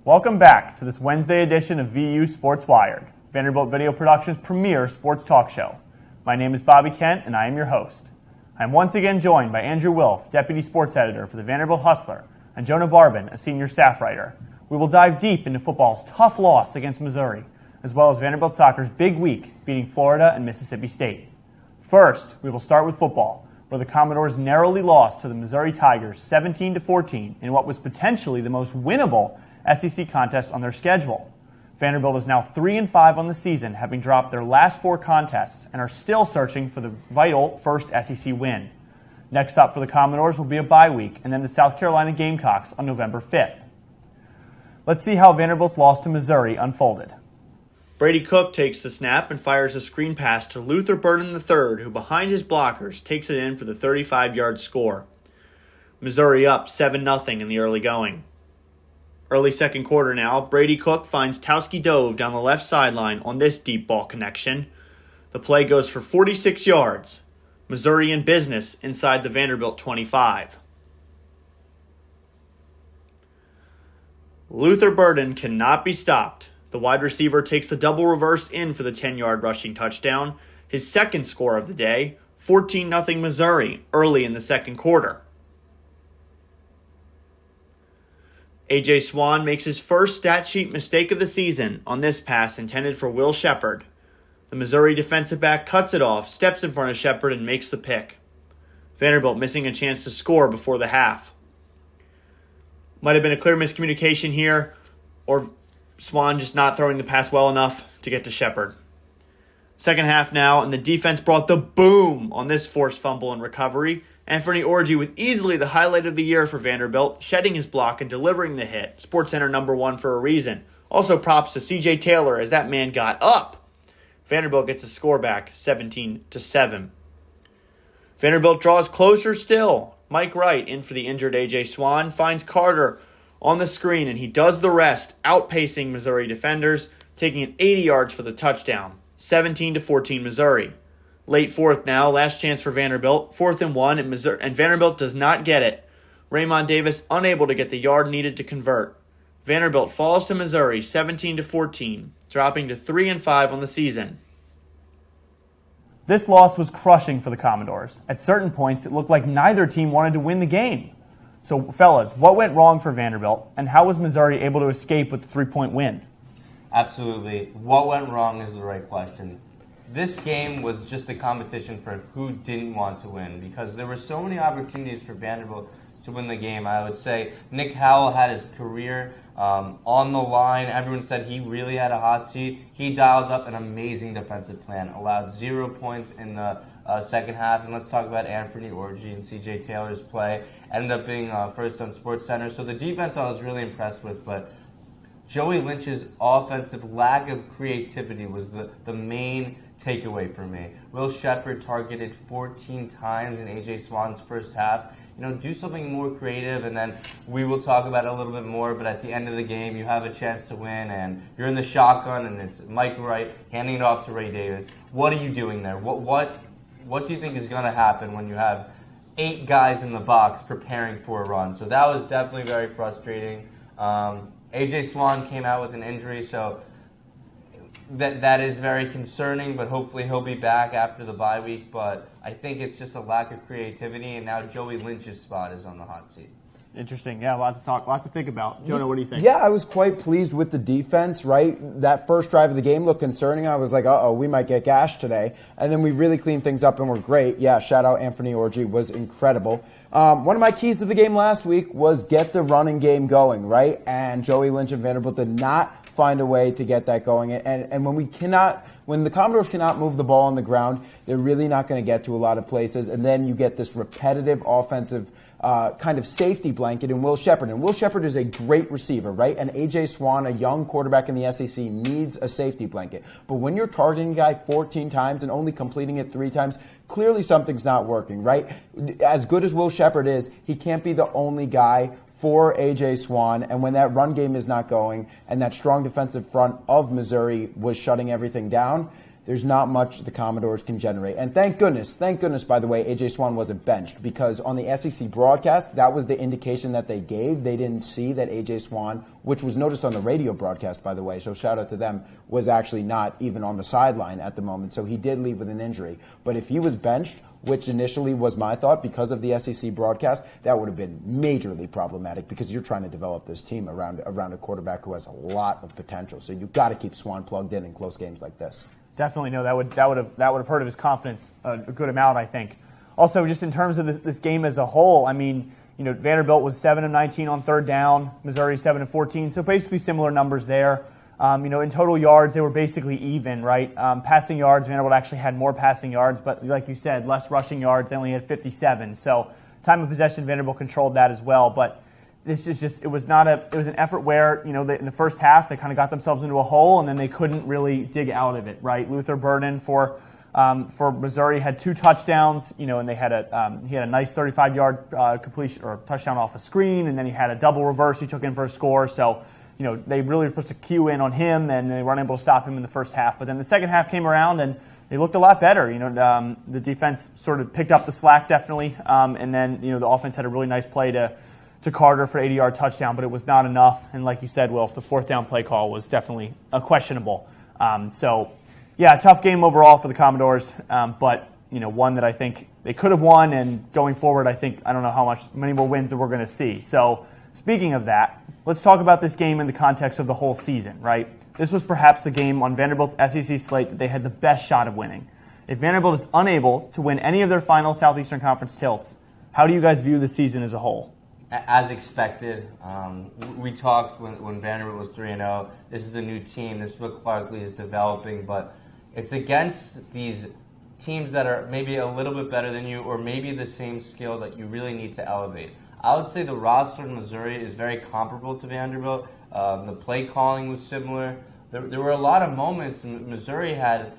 Welcome back to this Wednesday edition of VU Sports Wired, Vanderbilt Video Productions' premier sports talk show. My name is Bobby Kent, and I am your host. I am once again joined by Andrew Wilf, Deputy Sports Editor for the Vanderbilt Hustler, and Jonah Barbin, a senior staff writer. We will dive deep into football's tough loss against Missouri, as well as Vanderbilt soccer's big week beating Florida and Mississippi State. First, we will start with football, where the Commodores narrowly lost to the Missouri Tigers 17-14 in what was potentially the most winnable SEC contest on their schedule. Vanderbilt is now 3-5 on the season, having dropped their last 4 contests and are still searching for the vital first SEC win. Next up for the Commodores will be a bye week, and then the South Carolina Gamecocks on November 5th. Let's see how Vanderbilt's loss to Missouri unfolded. Brady Cook takes the snap and fires a screen pass to Luther Burden III, who behind his blockers takes it in for the 35-yard score. Missouri up 7-0 in the early going. Early second quarter now, Brady Cook finds Towski Dove down the left sideline on this deep ball connection. The play goes for 46 yards. Missouri in business inside the Vanderbilt 25. Luther Burden cannot be stopped. The wide receiver takes the double reverse in for the 10-yard rushing touchdown, his second score of the day, 14-0 Missouri, early in the second quarter. A.J. Swan makes his first stat sheet mistake of the season on this pass intended for Will Shepard. The Missouri defensive back cuts it off, steps in front of Shepard, and makes the pick. Vanderbilt missing a chance to score before the half. Might have been a clear miscommunication here, or Swan just not throwing the pass well enough to get to Shepard. Second half now, and the defense brought the boom on this forced fumble and recovery. Anthony Orji with easily the highlight of the year for Vanderbilt, shedding his block and delivering the hit. SportsCenter #1 for a reason. Also props to C.J. Taylor as that man got up. Vanderbilt gets a score back, 17-7. Vanderbilt draws closer still. Mike Wright in for the injured A.J. Swan finds Carter on the screen, and he does the rest, outpacing Missouri defenders, taking it 80 yards for the touchdown. 17-14 Missouri. Late fourth now, last chance for Vanderbilt. 4th and 1, and Vanderbilt does not get it. Raymond Davis unable to get the yard needed to convert. Vanderbilt falls to Missouri 17-14, dropping to 3-5 on the season. This loss was crushing for the Commodores. At certain points, it looked like neither team wanted to win the game. So, fellas, what went wrong for Vanderbilt, and how was Missouri able to escape with the 3-point win? Absolutely. What went wrong is the right question. This game was just a competition for who didn't want to win, because there were so many opportunities for Vanderbilt to win the game. I would say Nick Howell had his career on the line. Everyone said he really had a hot seat. He dialed up an amazing defensive plan, allowed 0 points in the second half. And let's talk about Anthony Orji and C.J. Taylor's play. Ended up being first on SportsCenter. So the defense I was really impressed with, but Joey Lynch's offensive lack of creativity was the main takeaway for me. Will Shepard targeted 14 times in A.J. Swan's first half. Do something more creative, and then we will talk about it a little bit more, but at the end of the game, you have a chance to win, and you're in the shotgun, and it's Mike Wright handing it off to Ray Davis. What are you doing there? What do you think is going to happen when you have 8 guys in the box preparing for a run? So that was definitely very frustrating. A.J. Swan came out with an injury, so that is very concerning, but hopefully he'll be back after the bye week. But I think it's just a lack of creativity, and now Joey Lynch's spot is on the hot seat. Interesting. Yeah, a lot to think about. Jonah, what do you think? Yeah, I was quite pleased with the defense, right? That first drive of the game looked concerning. I was like, we might get gashed today. And then we really cleaned things up and were great. Yeah, shout out Anthony Orji, was incredible. One of my keys to the game last week was get the running game going, right? And Joey Lynch and Vanderbilt did not find a way to get that going. And when the Commodores cannot move the ball on the ground, they're really not going to get to a lot of places. And then you get this repetitive offensive kind of safety blanket in Will Shepard. And Will Shepard is a great receiver, right? And A.J. Swan, a young quarterback in the SEC, needs a safety blanket. But when you're targeting a guy 14 times and only completing it 3 times, clearly something's not working, right? As good as Will Shepard is, he can't be the only guy for A.J. Swan, and when that run game is not going and that strong defensive front of Missouri was shutting everything down, there's not much the Commodores can generate. And thank goodness, by the way, A.J. Swan wasn't benched, because on the SEC broadcast, that was the indication that they gave. They didn't see that A.J. Swan, which was noticed on the radio broadcast, by the way, so shout out to them, was actually not even on the sideline at the moment. So he did leave with an injury. But if he was benched, which initially was my thought because of the SEC broadcast, that would have been majorly problematic, because you're trying to develop this team around a quarterback who has a lot of potential. So you've got to keep Swan plugged in close games like this. Definitely, no, that would have hurt his confidence a good amount, I think. Also, just in terms of this game as a whole, I mean, Vanderbilt was 7 of 19 on third down, Missouri 7 of 14, so basically similar numbers there. In total yards, they were basically even, right? Passing yards, Vanderbilt actually had more passing yards, but like you said, less rushing yards. They only had 57. So time of possession, Vanderbilt controlled that as well. But this is just, it was an effort where, in the first half, they kind of got themselves into a hole, and then they couldn't really dig out of it, right? Luther Burden for Missouri had 2 touchdowns, and they had he had a nice 35-yard completion or touchdown off a screen, and then he had a double reverse he took in for a score. So they really were supposed to cue in on him, and they weren't able to stop him in the first half. But then the second half came around, and they looked a lot better. The defense sort of picked up the slack, definitely, and then the offense had a really nice play to Carter for an 80-yard touchdown, but it was not enough. And like you said, Wilf, the fourth down play call was definitely questionable. Tough game overall for the Commodores, but one that I think they could have won. And going forward, I don't know many more wins that we're going to see. So speaking of that, let's talk about this game in the context of the whole season, right? This was perhaps the game on Vanderbilt's SEC slate that they had the best shot of winning. If Vanderbilt is unable to win any of their final Southeastern Conference tilts, how do you guys view the season as a whole? As expected. We talked when Vanderbilt was 3-0. This is a new team. This is what Clarkley is developing, but it's against these teams that are maybe a little bit better than you, or maybe the same skill that you really need to elevate. I would say the roster in Missouri is very comparable to Vanderbilt. The play calling was similar. There were a lot of moments Missouri had,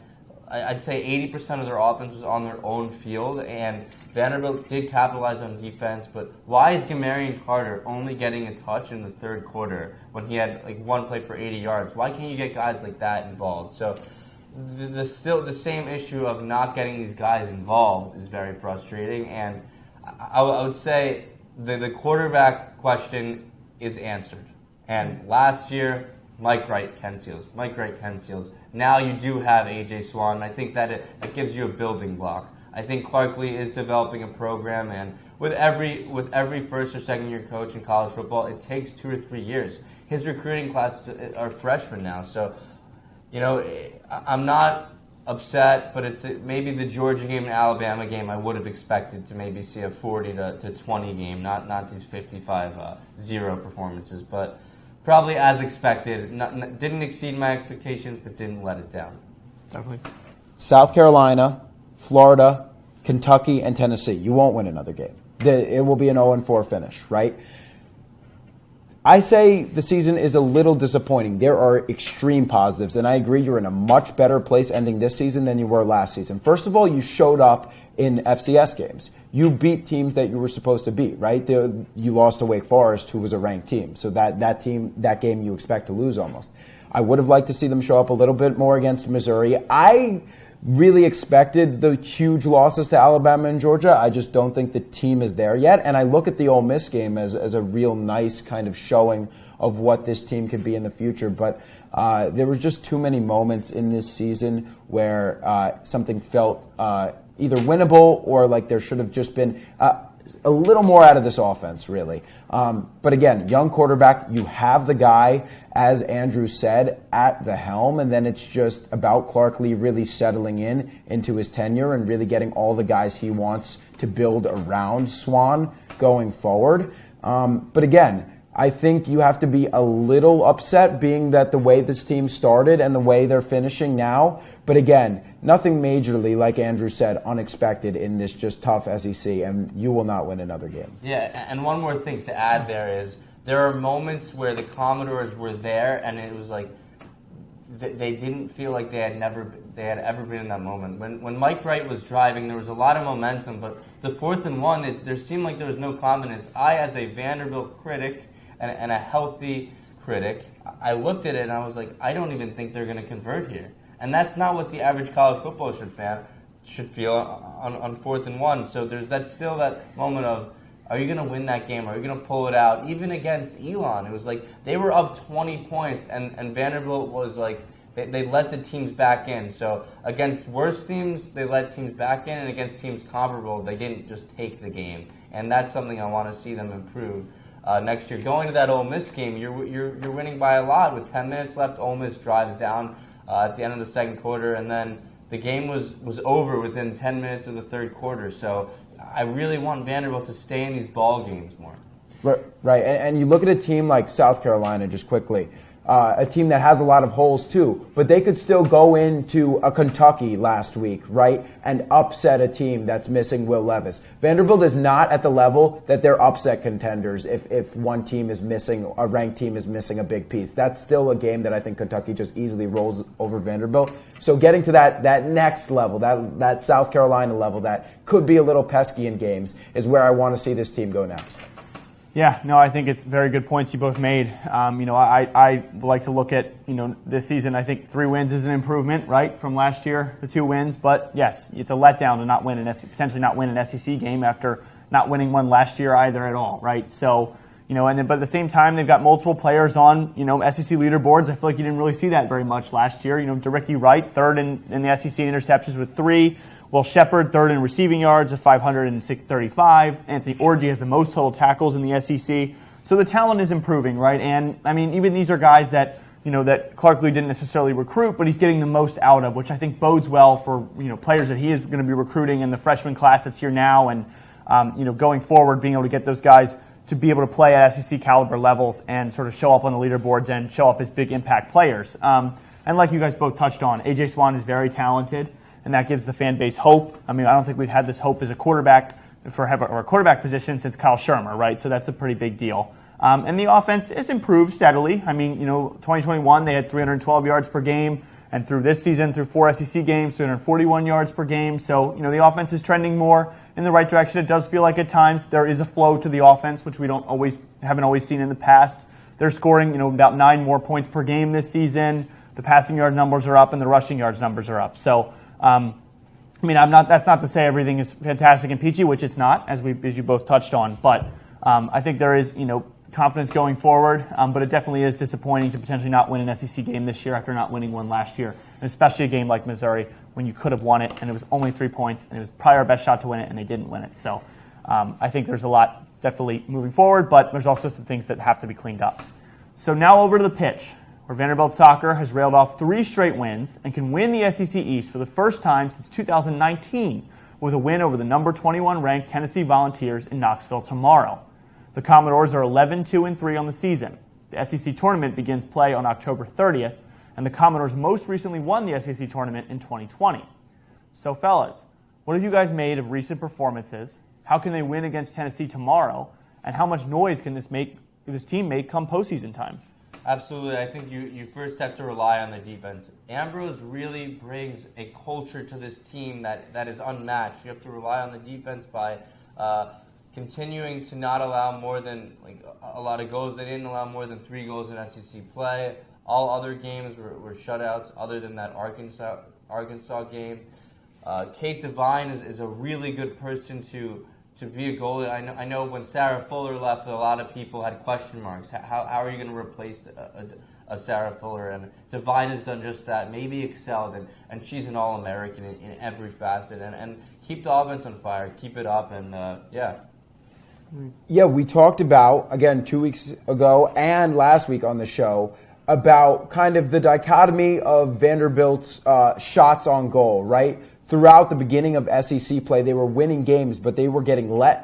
I'd say 80% of their offense was on their own field, and Vanderbilt did capitalize on defense. But why is Gamarian Carter only getting a touch in the third quarter when he had one play for 80 yards? Why can't you get guys like that involved? So the same issue of not getting these guys involved is very frustrating. And I would say the quarterback question is answered. And last year, Mike Wright, Ken Seals. Now you do have A.J. Swan, and I think that it gives you a building block. I think Clarkley is developing a program, and with every first or second year coach in college football, it takes 2 or 3 years. His recruiting classes are freshmen now, so I'm not upset, but it's maybe the Georgia game and Alabama game I would have expected to maybe see a 40 to 20 game, not these 55-0 performances, but probably as expected. Didn't exceed my expectations, but didn't let it down. Definitely. South Carolina, Florida, Kentucky, and Tennessee. You won't win another game. It will be an 0-4 finish, right? I say the season is a little disappointing. There are extreme positives, and I agree you're in a much better place ending this season than you were last season. First of all, you showed up in FCS games. You beat teams that you were supposed to beat, right? You lost to Wake Forest, who was a ranked team. So that game you expect to lose almost. I would have liked to see them show up a little bit more against Missouri. I really expected the huge losses to Alabama and Georgia. I just don't think the team is there yet. And I look at the Ole Miss game as a real nice kind of showing of what this team could be in the future. But there were just too many moments in this season where something felt either winnable or like there should have just been a little more out of this offense, really. But again, young quarterback, you have the guy, as Andrew said, at the helm, and then it's just about Clarkley really settling into his tenure and really getting all the guys he wants to build around Swan going forward. But again, I think you have to be a little upset being that the way this team started and the way they're finishing now. But again, nothing majorly, like Andrew said, unexpected in this just tough SEC, and you will not win another game. Yeah, and one more thing to add there is there are moments where the Commodores were there, and it was like they didn't feel like they had ever been in that moment. When Mike Wright was driving, there was a lot of momentum, but the 4th and 1, there seemed like there was no confidence. I, as a Vanderbilt critic and a healthy critic, I looked at it and I was like, I don't even think they're going to convert here. And that's not what the average college football should feel on 4th and 1. So there's still that moment of, are you going to win that game? Are you going to pull it out? Even against Elon, it was like they were up 20 points, and Vanderbilt was like, they let the teams back in. So against worse teams, they let teams back in, and against teams comparable, they didn't just take the game. And that's something I want to see them improve next year. Going to that Ole Miss game, you're winning by a lot. With 10 minutes left, Ole Miss drives down at the end of the second quarter, and then the game was over within 10 minutes of the third quarter. So I really want Vanderbilt to stay in these ball games more. Right, and you look at a team like South Carolina, just quickly, a team that has a lot of holes too, but they could still go into a Kentucky last week, right, and upset a team that's missing Will Levis. Vanderbilt is not at the level that they're upset contenders if one team is missing, a ranked team is missing a big piece. That's still a game that I think Kentucky just easily rolls over Vanderbilt. So getting to that next level, that South Carolina level that could be a little pesky in games, is where I want to see this team go next. Yeah, no, I think it's very good points you both made. I like to look at, this season. I think 3 wins is an improvement, right, from last year, the 2 wins. But yes, it's a letdown to not win potentially not win an SEC game after not winning one last year either at all, right? So, but at the same time, they've got multiple players on, SEC leaderboards. I feel like you didn't really see that very much last year. DeRicky Wright, 3rd in the SEC interceptions with 3. Will Shepard, 3rd in receiving yards at 535. Anthony Orji has the most total tackles in the SEC. So the talent is improving, right? And, even these are guys that, that Clark Lee didn't necessarily recruit, but he's getting the most out of, which I think bodes well for, players that he is going to be recruiting in the freshman class that's here now. And, going forward, being able to get those guys to be able to play at SEC caliber levels and sort of show up on the leaderboards and show up as big impact players. And like you guys both touched on, A.J. Swan is very talented. And that gives the fan base hope. I don't think we've had this hope as a quarterback or a quarterback position since Kyle Shermer, right? So that's a pretty big deal. And the offense has improved steadily. 2021 they had 312 yards per game, and through this season, through 4 SEC games, 341 yards per game. So the offense is trending more in the right direction. It does feel like at times there is a flow to the offense, which we haven't always seen in the past. They're scoring about 9 more points per game this season. The passing yard numbers are up, and the rushing yards numbers are up. So. That's not to say everything is fantastic and peachy, which it's not, as you both touched on. But I think there is, confidence going forward. But it definitely is disappointing to potentially not win an SEC game this year after not winning one last year, and especially a game like Missouri when you could have won it and it was only 3 points and it was probably our best shot to win it and they didn't win it. So I think there's a lot definitely moving forward, but there's also some things that have to be cleaned up. So now over to the pitch, where Vanderbilt soccer has railed off 3 straight wins and can win the SEC East for the first time since 2019 with a win over the number 21 ranked Tennessee Volunteers in Knoxville tomorrow. The Commodores are 11-2-3 on the season. The SEC tournament begins play on October 30th, and the Commodores most recently won the SEC tournament in 2020. So fellas, what have you guys made of recent performances? How can they win against Tennessee tomorrow? And how much noise can this team make come postseason time? Absolutely. I think you first have to rely on the defense. Ambrose really brings a culture to this team that is unmatched. You have to rely on the defense by continuing to not allow more than a lot of goals. They didn't allow more than 3 goals in SEC play. All other games were shutouts other than that Arkansas game. Kate Devine is a really good person to be a goalie. I know when Sarah Fuller left, a lot of people had question marks. How are you going to replace a Sarah Fuller? And Devine has done just that, maybe excelled, and she's an All-American in every facet. And keep the offense on fire, keep it up, and Yeah, we talked about, again, 2 weeks ago and last week on the show, about kind of the dichotomy of Vanderbilt's shots on goal, right? Throughout the beginning of SEC play, they were winning games, but they were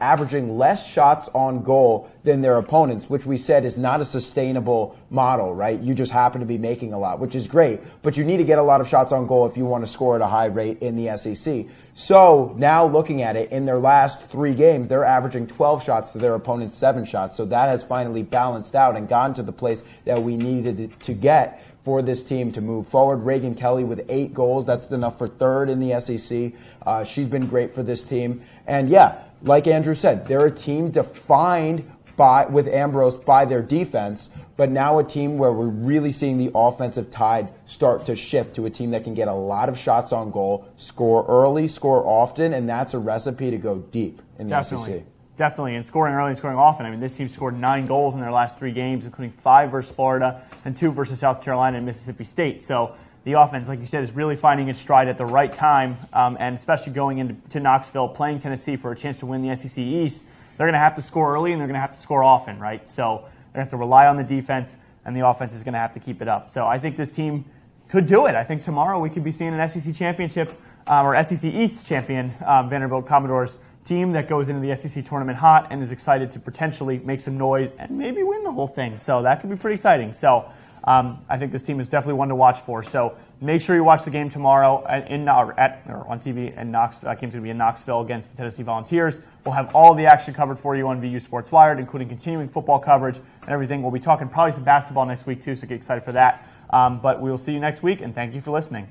averaging less shots on goal than their opponents, which we said is not a sustainable model, right? You just happen to be making a lot, which is great, but you need to get a lot of shots on goal if you want to score at a high rate in the SEC. So now looking at it, in their last 3 games, they're averaging 12 shots to their opponent's 7 shots. So that has finally balanced out and gotten to the place that we needed it to get for this team to move forward. Reagan Kelly with 8 goals. That's enough for 3rd in the SEC. She's been great for this team. And yeah, like Andrew said, they're a team defined with Ambrose by their defense, but now a team where we're really seeing the offensive tide start to shift to a team that can get a lot of shots on goal, score early, score often, and that's a recipe to go deep in the SEC. Definitely, and scoring early and scoring often. I mean, this team scored 9 goals in their last 3 games, including 5 versus Florida and 2 versus South Carolina and Mississippi State. So the offense, like you said, is really finding its stride at the right time, and especially going into Knoxville, playing Tennessee for a chance to win the SEC East. They're going to have to score early, and they're going to have to score often, right? So they're going to have to rely on the defense, and the offense is going to have to keep it up. So I think this team could do it. I think tomorrow we could be seeing an SEC championship or SEC East champion Vanderbilt Commodores team that goes into the SEC tournament hot and is excited to potentially make some noise and maybe win the whole thing. So that could be pretty exciting. So I think this team is definitely one to watch for. So make sure you watch the game tomorrow on TV in Knoxville. That game's going to be in Knoxville against the Tennessee Volunteers. We'll have all the action covered for you on VU Sports Wired, including continuing football coverage and everything. We'll be talking probably some basketball next week too, so get excited for that. But we will see you next week, and thank you for listening.